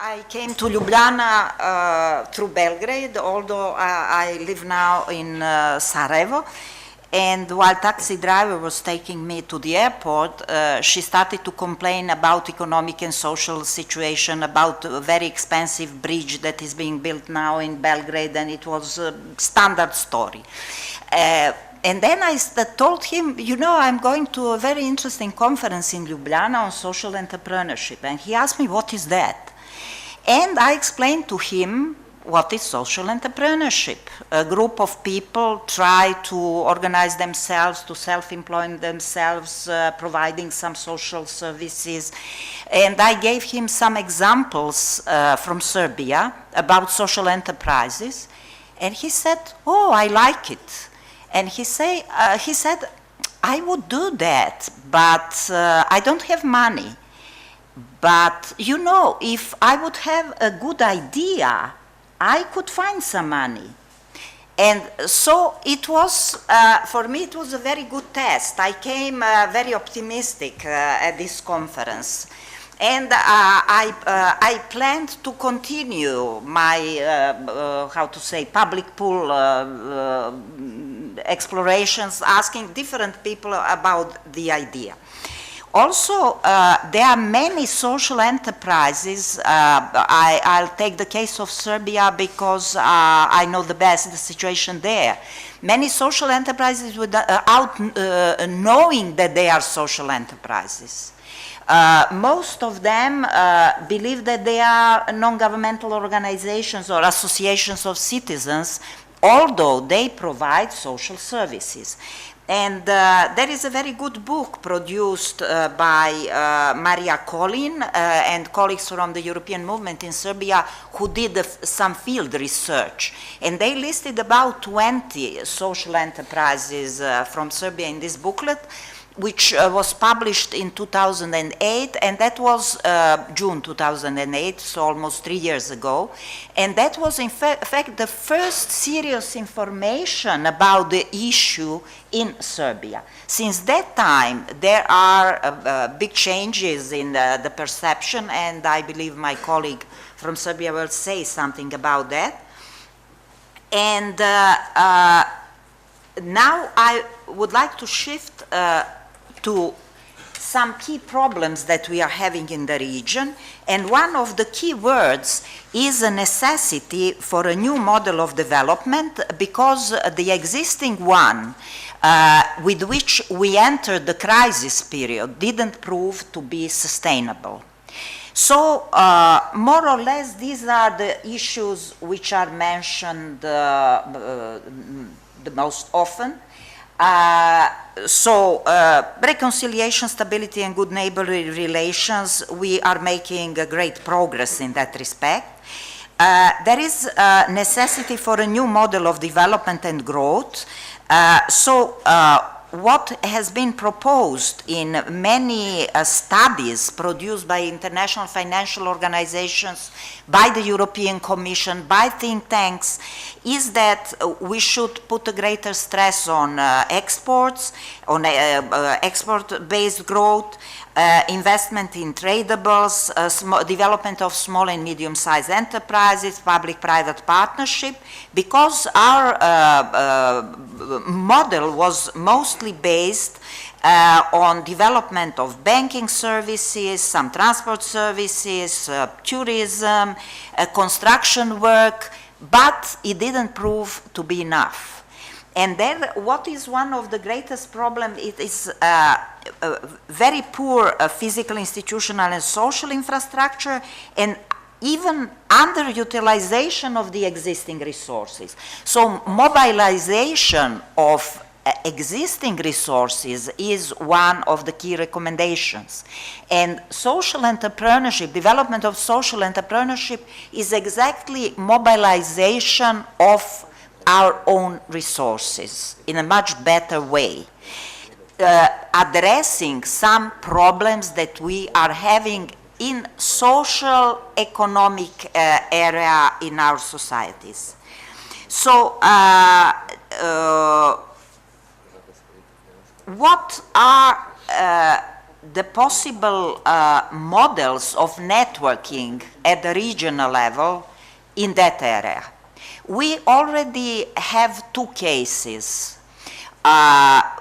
I came to Ljubljana through Belgrade, although I live now in Sarajevo. And while taxi driver was taking me to the airport, she started to complain about economic and social situation, about a very expensive bridge that is being built now in Belgrade, and it was a standard story. And then I told him, you know, I'm going to a very interesting conference in Ljubljana on social entrepreneurship. And he asked me, what is that? And I explained to him what is social entrepreneurship. A group of people try to organize themselves, to self-employ themselves, providing some social services. And I gave him some examples from Serbia about social enterprises. And he said, oh, I like it. And he said, I would do that, but I don't have money. But, you know, if I would have a good idea, I could find some money. And so it was, for me, it was a very good test. I came very optimistic at this conference. And I planned to continue my, how to say, public pool explorations, asking different people about the idea. Also, there are many social enterprises. I'll take the case of Serbia because I know the best the situation there. Many social enterprises without knowing that they are social enterprises. Most of them believe that they are non-governmental organizations or associations of citizens, although they provide social services. And there is a very good book produced by Maria Kolin and colleagues from the European movement in Serbia who did some field research. And they listed about 20 social enterprises from Serbia in this booklet, which was published in 2008, and that was June 2008, so almost 3 years ago. And that was in fact the first serious information about the issue in Serbia. Since that time, there are big changes in the perception, and I believe my colleague from Serbia will say something about that. And now I would like to shift to some key problems that we are having in the region, and one of the key words is a necessity for a new model of development, because the existing one with which we entered the crisis period didn't prove to be sustainable. So more or less these are the issues which are mentioned the most often. Reconciliation, stability, and good neighborly relations, we are making great progress in that respect. There is a necessity for a new model of development and growth. What has been proposed in many studies produced by international financial organizations, by the European Commission, by think tanks, is that we should put a greater stress on exports, on export-based growth, investment in tradables, development of small and medium-sized enterprises, public-private partnership, because our model was mostly based on development of banking services, some transport services, tourism, construction work, but it didn't prove to be enough. And then what is one of the greatest problems, it is very poor physical, institutional, and social infrastructure, and even underutilization of the existing resources. So mobilization of existing resources is one of the key recommendations. And social entrepreneurship, development of social entrepreneurship, is exactly mobilization of our own resources in a much better way, addressing some problems that we are having in social economic area in our societies. So what are the possible models of networking at the regional level in that area. We already have 2 cases.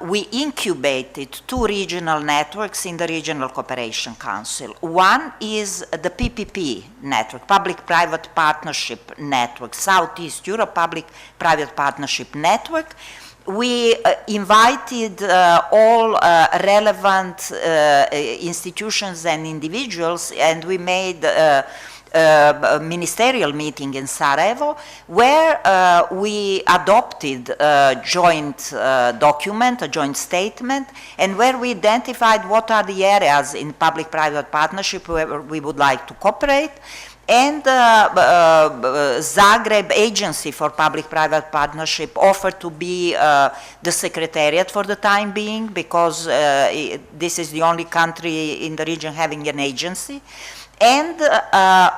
We incubated 2 regional networks in the Regional Cooperation Council. One is the PPP network, Public-Private Partnership Network, Southeast Europe Public-Private Partnership Network. We invited all relevant institutions and individuals, and we made a ministerial meeting in Sarajevo where we adopted a joint document, a joint statement, and where we identified what are the areas in public-private partnership where we would like to cooperate. And Zagreb Agency for Public-Private Partnership offered to be the secretariat for the time being, because this is the only country in the region having an agency. And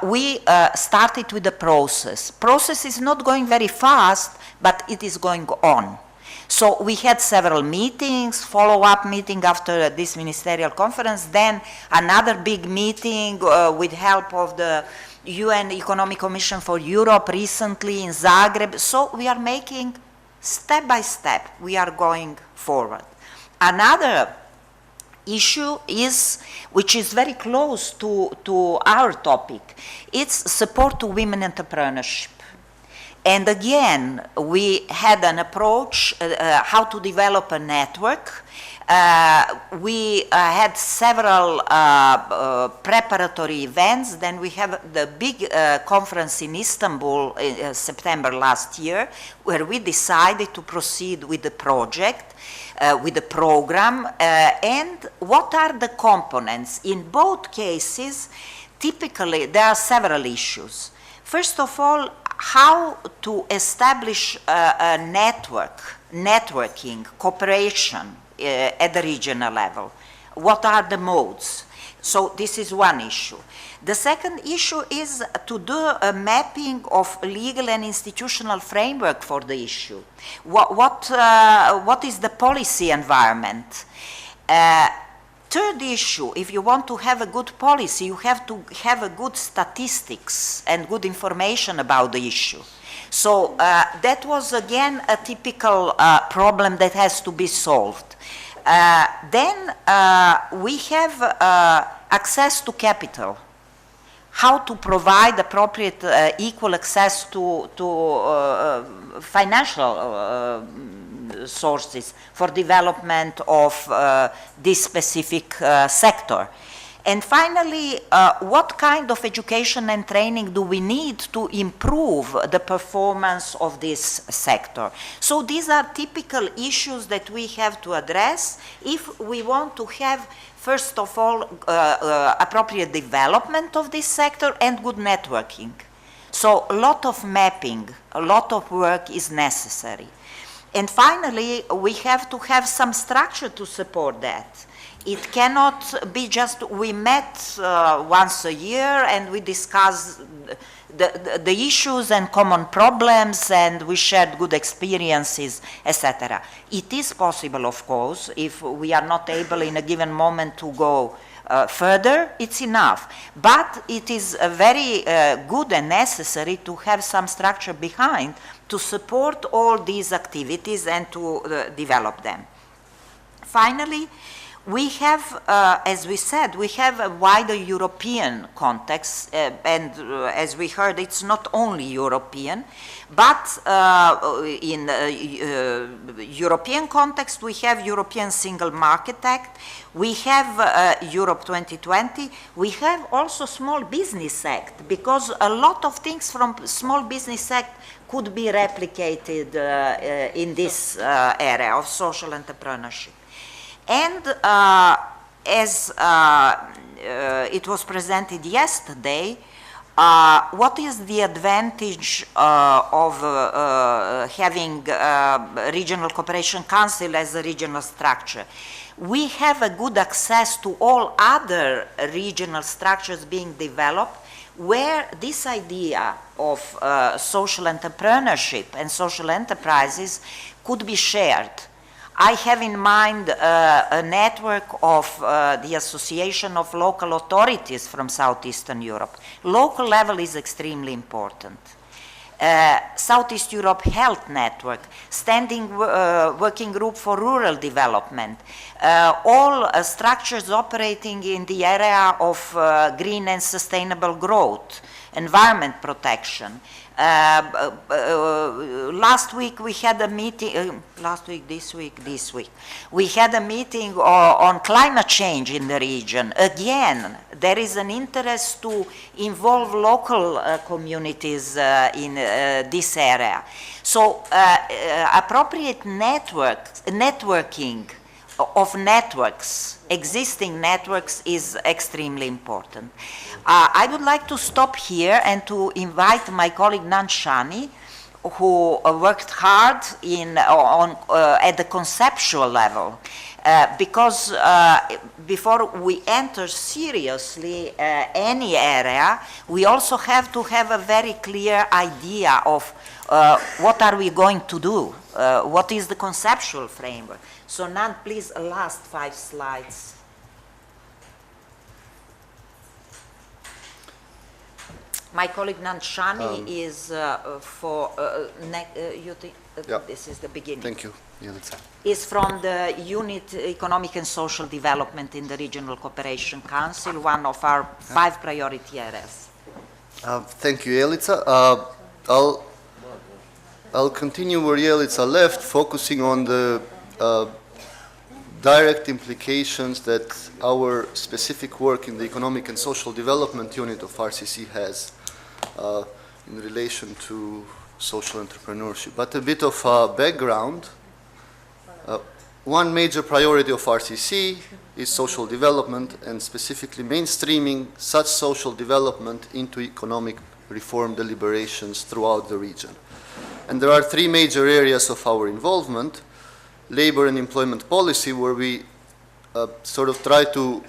we started with the process. Process is not going very fast, but it is going on. So we had several meetings, follow-up meeting after this ministerial conference, then another big meeting with help of the UN Economic Commission for Europe recently in Zagreb. So we are making step by step, we are going forward. Another issue is, which is very close to our topic, it's support to women entrepreneurship. And again, we had an approach how to develop a network. We had several preparatory events. Then we have the big conference in Istanbul in September last year, where we decided to proceed with the project, with the program, and what are the components. In both cases, typically there are several issues. First of all, how to establish a networking, cooperation at the regional level. What are the modes? So this is one issue. The second issue is to do a mapping of legal and institutional framework for the issue. What is the policy environment? Third issue, if you want to have a good policy, you have to have a good statistics and good information about the issue. So that was again a typical problem that has to be solved. Then we have access to capital. How to provide appropriate equal access to financial sources for development of this specific sector. And finally, what kind of education and training do we need to improve the performance of this sector? So these are typical issues that we have to address if we want to have, first of all, appropriate development of this sector and good networking. So a lot of mapping, a lot of work is necessary. And finally, we have to have some structure to support that. It cannot be just we met once a year and we discuss the issues and common problems and we shared good experiences, etc. It is possible, of course, if we are not able in a given moment to go further, it's enough. But it is very good and necessary to have some structure behind to support all these activities and to develop them. Finally, we have, as we said, we have a wider European context, and as we heard, it's not only European, but in European context, we have European Single Market Act, we have Europe 2020, we have also Small Business Act, because a lot of things from Small Business Act could be replicated in this area of social entrepreneurship. And as it was presented yesterday, what is the advantage of having Regional Cooperation Council as a regional structure? We have a good access to all other regional structures being developed where this idea of social entrepreneurship and social enterprises could be shared. I have in mind a network of the Association of Local Authorities from Southeastern Europe. Local level is extremely important. Southeast Europe Health Network, Standing Working Group for Rural Development, all structures operating in the area of green and sustainable growth, environment protection. Last week we had a meeting, this week, we had a meeting on climate change in the region. Again, there is an interest to involve local communities in this area. So appropriate networking of networks, existing networks, is extremely important. I would like to stop here and to invite my colleague Nanshani, who worked hard at the conceptual level, because before we enter seriously any area, we also have to have a very clear idea of what are we going to do, what is the conceptual framework. So Nan, please, last 5 slides. My colleague Nanshani is this is the beginning. Thank you. Is from the Unit Economic and Social Development in the Regional Cooperation Council, one of our 5 priority areas. Thank you, Jelica. I'll continue where Jelica left, focusing on the direct implications that our specific work in the Economic and Social Development Unit of RCC has in relation to social entrepreneurship. But a bit of background. One major priority of RCC is social development, and specifically mainstreaming such social development into economic reform deliberations throughout the region. And there are 3 major areas of our involvement: labor and employment policy, where we sort of try to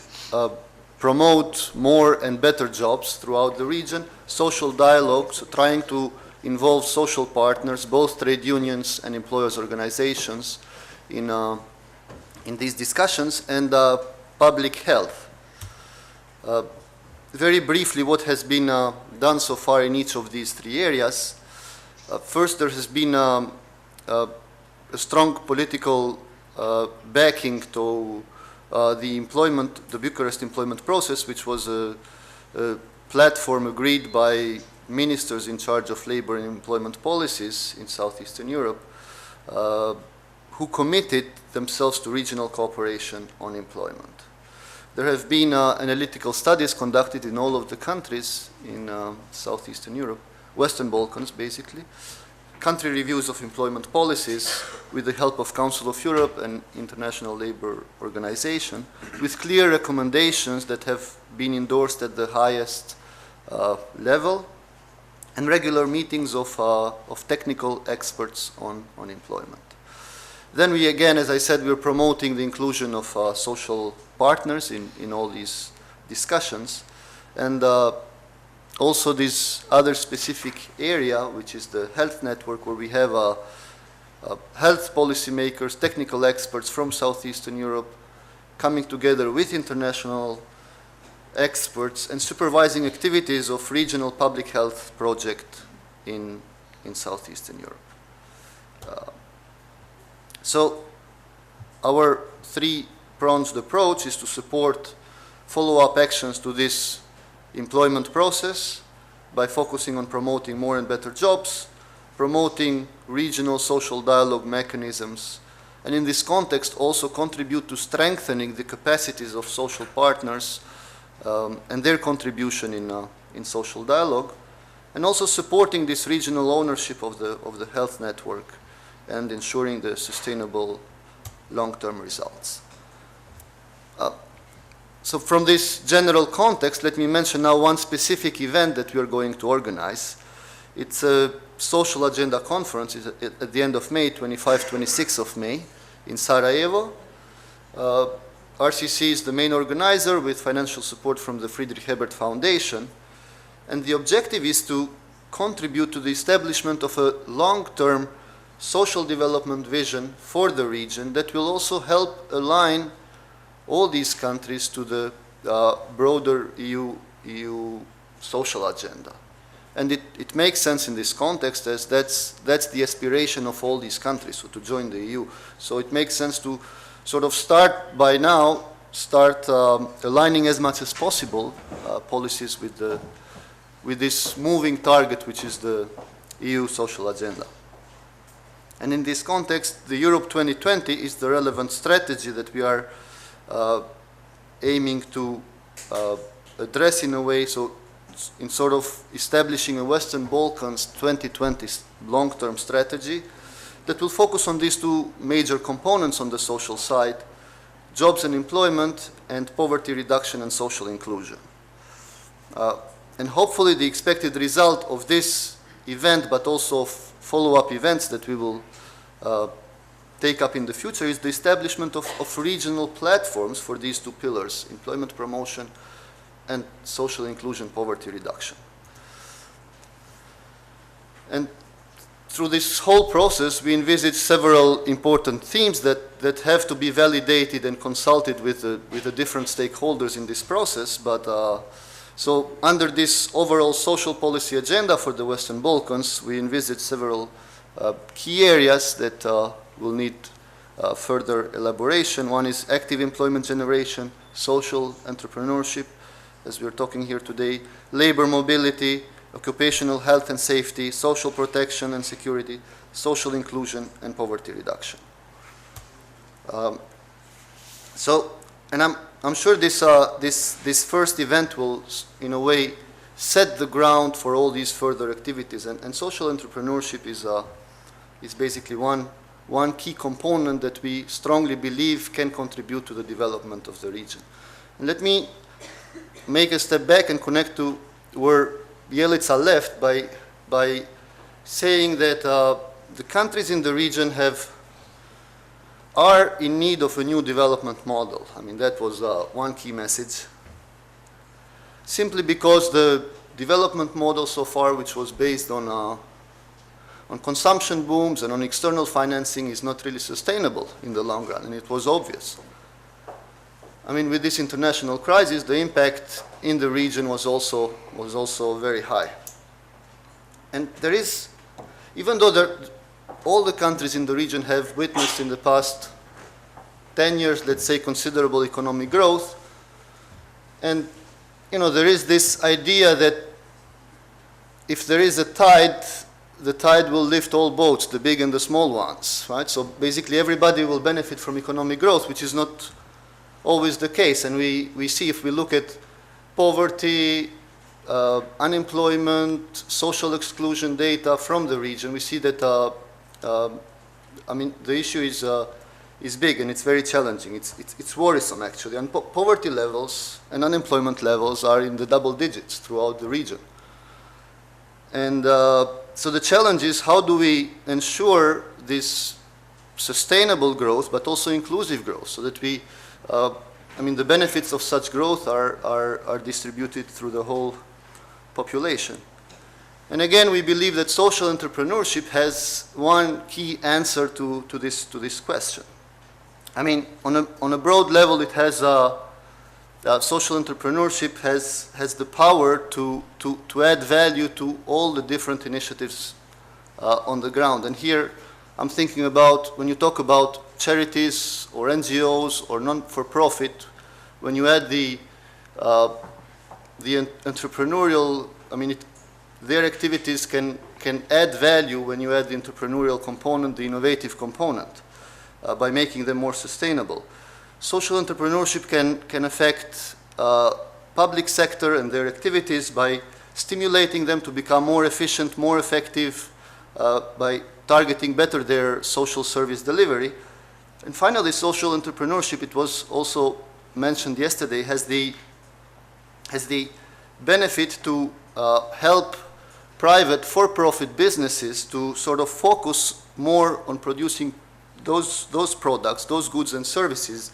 promote more and better jobs throughout the region; social dialogue, so trying to involve social partners, both trade unions and employers' organizations, in these discussions; and public health. Very briefly, what has been done so far in each of these 3 areas. First, there has been a strong political backing to the Bucharest employment process, which was a platform agreed by ministers in charge of labor and employment policies in Southeastern Europe, who committed themselves to regional cooperation on employment. There have been analytical studies conducted in all of the countries in Southeastern Europe, Western Balkans basically, country reviews of employment policies with the help of Council of Europe and International Labour Organization, with clear recommendations that have been endorsed at the highest level, and regular meetings of technical experts on employment. Then we again, as I said, we're promoting the inclusion of social partners in all these discussions, and also this other specific area, which is the health network, where we have health policymakers, technical experts from Southeastern Europe coming together with international experts and supervising activities of regional public health project in Southeastern Europe. So our 3-pronged approach is to support follow-up actions to this employment process by focusing on promoting more and better jobs, promoting regional social dialogue mechanisms, and in this context also contribute to strengthening the capacities of social partners and their contribution in social dialogue, and also supporting this regional ownership of the health network and ensuring the sustainable long-term results. So from this general context, let me mention now one specific event that we are going to organize. It's a social agenda conference at the end of May, 25-26 of May, in Sarajevo. RCC is the main organizer with financial support from the Friedrich Ebert Foundation. And the objective is to contribute to the establishment of a long-term social development vision for the region that will also help align all these countries to the broader EU social agenda. And it makes sense in this context, as that's the aspiration of all these countries, so to join the EU. So it makes sense to sort of start by now, aligning as much as possible policies with this moving target, which is the EU social agenda. And in this context, the Europe 2020 is the relevant strategy that we are aiming to address in a way, so in sort of establishing a Western Balkans 2020 long-term strategy that will focus on these two major components on the social side: jobs and employment, and poverty reduction and social inclusion. And hopefully the expected result of this event, but also of follow-up events that we will take up in the future, is the establishment of regional platforms for these two pillars: employment promotion and social inclusion, poverty reduction. And through this whole process, we envisage several important themes that have to be validated and consulted with the different stakeholders in this process. But so under this overall social policy agenda for the Western Balkans, we envisage several key areas that will need further elaboration. One is active employment generation, social entrepreneurship, as we're talking here today, labor mobility, occupational health and safety, social protection and security, social inclusion, and poverty reduction. And I'm sure this first event will, in a way, set the ground for all these further activities. And social entrepreneurship is basically one key component that we strongly believe can contribute to the development of the region. And let me make a step back and connect to where Jelica left by saying that the countries in the region are in need of a new development model. I mean, that was one key message. Simply because the development model so far, which was based on consumption booms and on external financing, is not really sustainable in the long run, and it was obvious. I mean, with this international crisis, the impact in the region was also very high. And there is, even though all the countries in the region have witnessed in the past 10 years, let's say, considerable economic growth, and there is this idea that if there is a tide, the tide will lift all boats, the big and the small ones, right? So basically everybody will benefit from economic growth, which is not always the case. And we see, if we look at poverty, unemployment, social exclusion data from the region, we see that I mean, the issue is big and it's very challenging. It's worrisome, actually. And poverty levels and unemployment levels are in the double digits throughout the region. And so the challenge is, how do we ensure this sustainable growth, but also inclusive growth, so that we, I mean, the benefits of such growth are distributed through the whole population. And again, we believe that social entrepreneurship has one key answer to this question. I mean, on a broad level, it has social entrepreneurship has the power to add value to all the different initiatives on the ground. And here, I'm thinking about, when you talk about charities or NGOs or non-for-profit, when you add the entrepreneurial, I mean, their activities can add value when you add the entrepreneurial component, the innovative component, by making them more sustainable. Social entrepreneurship can affect public sector and their activities by stimulating them to become more efficient, more effective, by targeting better their social service delivery. And finally, social entrepreneurship, it was also mentioned yesterday, has the benefit to help private for-profit businesses to sort of focus more on producing those products, those goods and services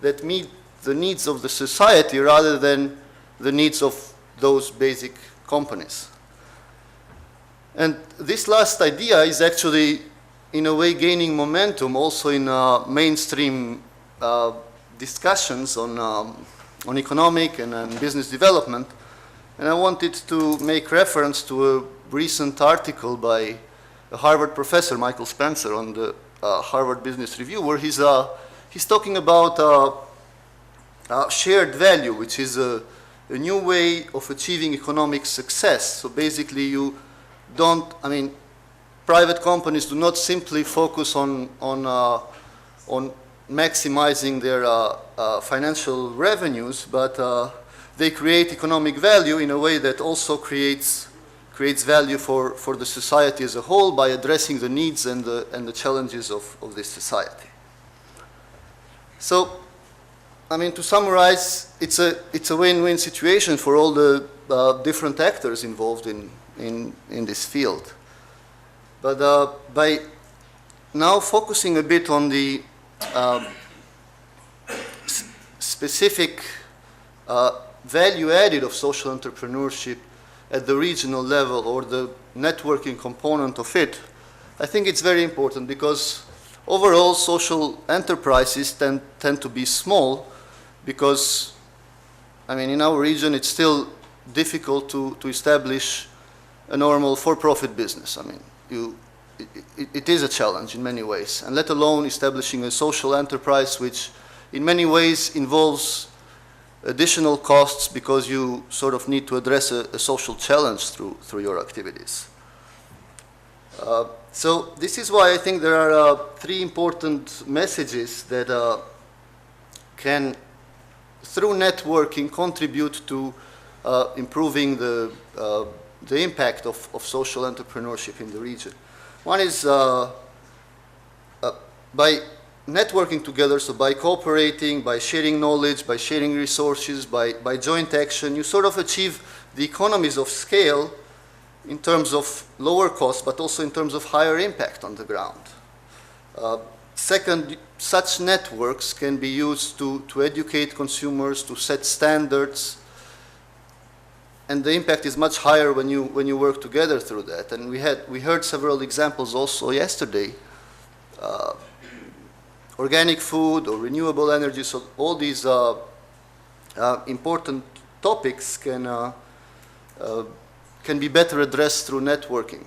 that meet the needs of the society rather than the needs of those basic companies. And this last idea is actually, in a way gaining momentum also in mainstream discussions on economic and business development. And I wanted to make reference to a recent article by a Harvard professor, Michael Spencer, on the Harvard Business Review, where he's talking about shared value, which is a new way of achieving economic success. So basically you don't, I mean, private companies do not simply focus on maximizing their financial revenues, but they create economic value in a way that also creates value for the society as a whole by addressing the needs and the challenges of this society. So, I mean, to summarize, it's a win-win situation for all the different actors involved in this field. But by now focusing a bit on the specific value added of social entrepreneurship at the regional level, or the networking component of it, I think it's very important, because overall social enterprises tend to be small, because, I mean, in our region it's still difficult to establish a normal for-profit business. I mean, it is a challenge in many ways, and let alone establishing a social enterprise, which in many ways involves additional costs, because you sort of need to address a social challenge through your activities. So this is why I think there are three important messages that can, through networking, contribute to improving the impact of social entrepreneurship in the region. One is by networking together, so by cooperating, by sharing knowledge, by sharing resources, by joint action, you sort of achieve the economies of scale in terms of lower costs, but also in terms of higher impact on the ground. Second, such networks can be used to educate consumers, to set standards, and the impact is much higher when you work together through that. And we heard several examples also yesterday. Organic food or renewable energy, so all these important topics can be better addressed through networking.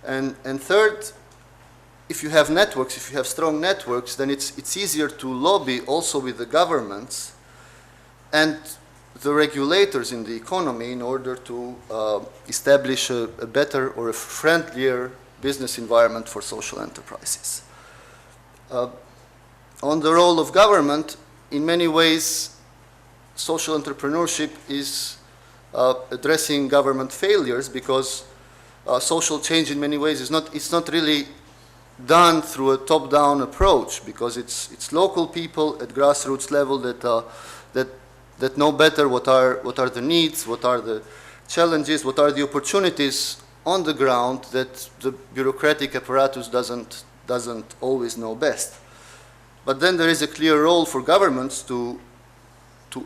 And third, if you have networks, if you have strong networks, then it's easier to lobby also with the governments and the regulators in the economy in order to establish a better or a friendlier business environment for social enterprises. On the role of government, in many ways, social entrepreneurship is addressing government failures, because social change in many ways it's not really done through a top-down approach, because it's local people at grassroots level that know better what are the needs, what are the challenges, what are the opportunities on the ground that the bureaucratic apparatus doesn't always know best. But then there is a clear role for governments to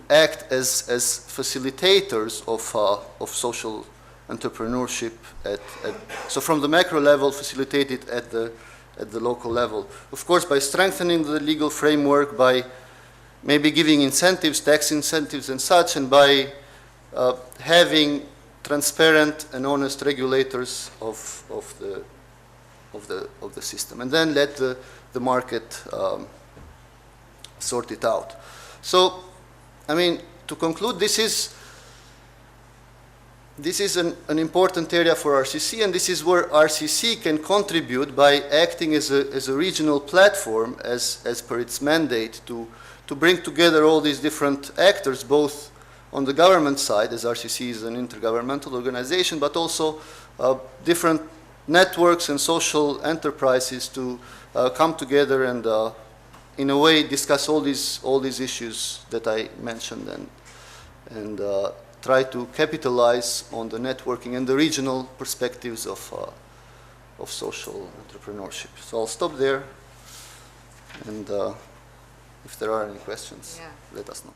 act as facilitators of social entrepreneurship so from the macro level, facilitate it at the local level. Of course, by strengthening the legal framework, by maybe giving incentives, tax incentives and such, and by having transparent and honest regulators of the system, and then let the market sort it out. So, I mean, to conclude, this is an important area for RCC, and this is where RCC can contribute by acting as a regional platform, as per its mandate, to bring together all these different actors, both on the government side, as RCC is an intergovernmental organization, but also different networks and social enterprises to come together and in a way discuss all these issues that I mentioned, and try to capitalize on the networking and the regional perspectives of social entrepreneurship. So I'll stop there, and if there are any questions, let us know.